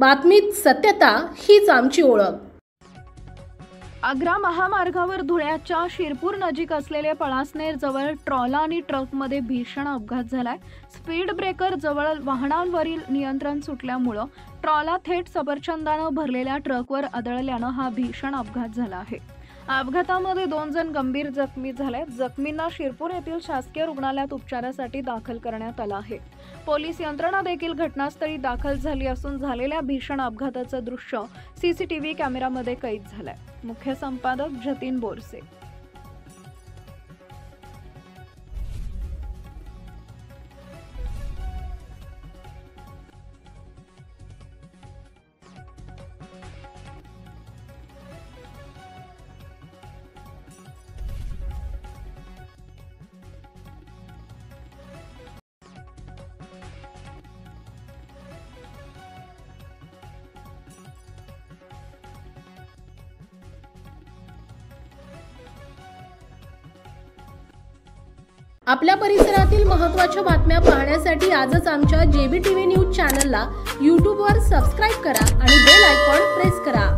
बातमीत सत्यता हीच आमची ओळख। आग्रा महामार्गावर धुळ्याच्या शिरपूर नजीक असलेले पळासनेर जवळ ट्रॉला आणि ट्रकमध्ये भीषण अपघात झालाय। स्पीड ब्रेकर जवळ वाहनांवरील नियंत्रण सुटल्यामुळे ट्रॉला थेट सफरचंदाने भरलेल्या ट्रकवर आदळल्याने हा भीषण अपघात झाला आहे। अपघातामध्ये 2 जण गंभीर जखमी झाले। जखमींना शिरपूर येथील शासकीय रुग्णालयात उपचारासाठी दाखल करण्यात आले आहे। पोलीस यंत्रणा देखील घटनास्थळी दाखल झाली असून झालेल्या भीषण अपघाताचे दृश्य सीसीटीव्ही कॅमेऱ्यामध्ये कैद झाले। मुख्य संपादक जतीन बोरसे। आपल्या परिसरातील महत्त्वाच्या बातम्या पाहण्यासाठी आजच आमच्या JBTV न्यूज चॅनलला YouTube वर सबस्क्राइब करा आणि बेल आयकॉन प्रेस करा।